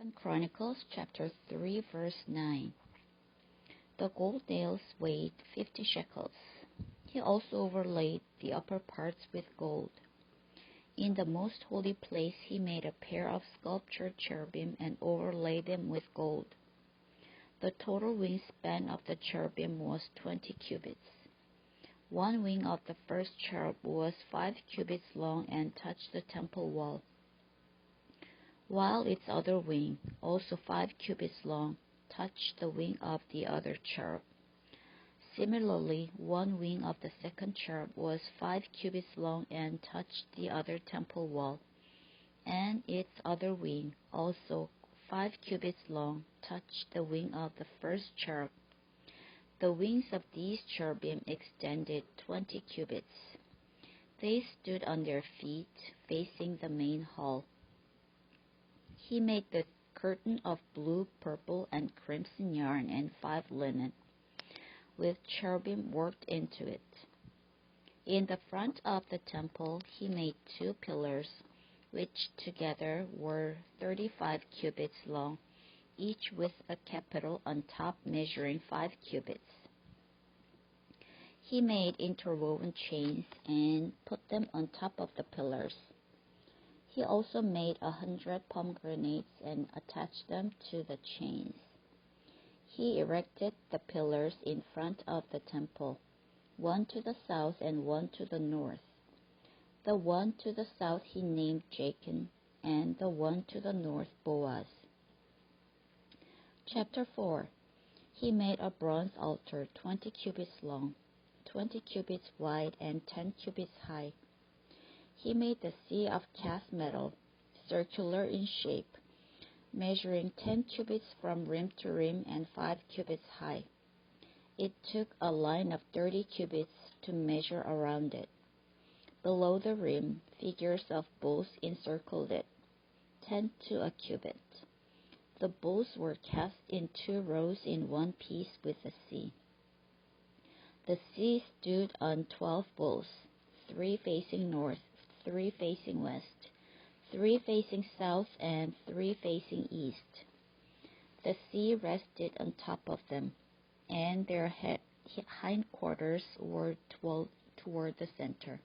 2 Chronicles chapter 3 verse 9. The gold nails weighed 50 shekels. He also overlaid the upper parts with gold. In the most holy place he made a pair of sculptured cherubim and overlaid them with gold. The total wingspan of the cherubim was 20 cubits. One wing of the first cherub was 5 cubits long and touched the temple wall, while its other wing, also 5 cubits long, touched the wing of the other cherub. Similarly, one wing of the second cherub was 5 cubits long and touched the other temple wall, and its other wing, also 5 cubits long, touched the wing of the first cherub. The wings of these cherubim extended 20 cubits. They stood on their feet, facing the main hall. He made the curtain of blue, purple, and crimson yarn and 5 linen, with cherubim worked into it. In the front of the temple he made 2 pillars, which together were 35 cubits long, each with a capital on top measuring 5 cubits. He made interwoven chains and put them on top of the pillars. He also made 100 pomegranates and attached them to the chains. He erected the pillars in front of the temple, one to the south and one to the north. The one to the south he named Jachin, and the one to the north Boaz. Chapter 4. He made a bronze altar 20 cubits long, 20 cubits wide, and 10 cubits high. He made the sea of cast metal, circular in shape, measuring 10 cubits from rim to rim and 5 cubits high. It took a line of 30 cubits to measure around it. Below the rim, figures of bulls encircled it, 10 to a cubit. The bulls were cast in 2 rows in one piece with the sea. The sea stood on 12 bulls, 3 facing north, 3 facing west, 3 facing south, and 3 facing east. The sea rested on top of them, and their hindquarters were toward the center.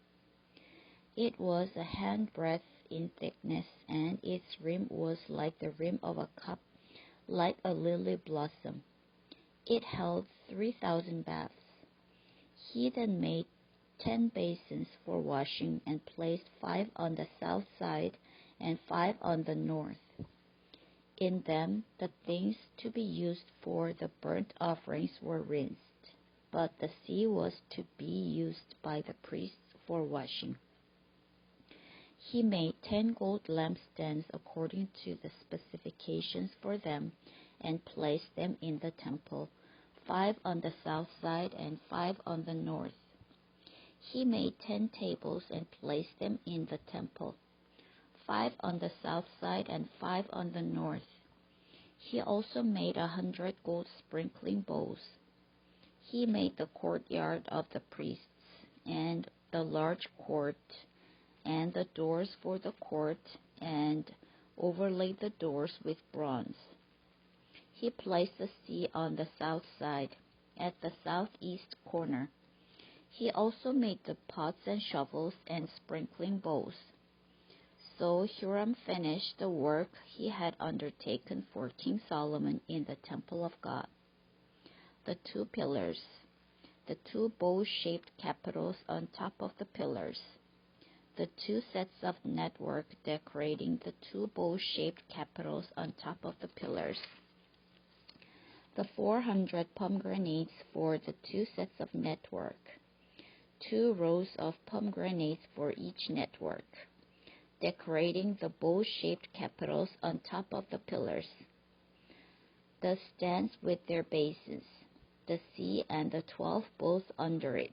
It was a handbreadth in thickness, and its rim was like the rim of a cup, like a lily blossom. It held 3,000 baths. He then made 10 basins for washing and placed 5 on the south side and 5 on the north. In them the things to be used for the burnt offerings were rinsed, but the sea was to be used by the priests for washing. He made 10 gold lampstands according to the specifications for them and placed them in the temple, 5 on the south side and 5 on the north. He made 10 tables and placed them in the temple, 5 on the south side and 5 on the north. He also made 100 gold sprinkling bowls. He made the courtyard of the priests, and the large court, and the doors for the court, and overlaid the doors with bronze. He placed the sea on the south side, at the southeast corner. He also made the pots and shovels and sprinkling bowls. So Hiram finished the work he had undertaken for King Solomon in the temple of God. The 2 pillars, the 2 bow-shaped capitals on top of the pillars, the 2 sets of network decorating the 2 bow-shaped capitals on top of the pillars, the 400 pomegranates for the 2 sets of network, 2 rows of pomegranates for each network, decorating the bow-shaped capitals on top of the pillars, the stands with their bases, the sea and the 12 bowls under it,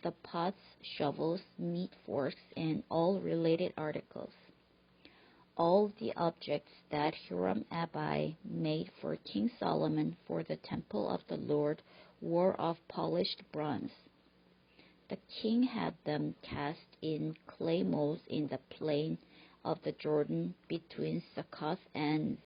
the pots, shovels, meat forks, and all related articles. All the objects that Hiram-Abi made for King Solomon for the temple of the Lord were of polished bronze. The king had them cast in clay molds in the plain of the Jordan between Succoth and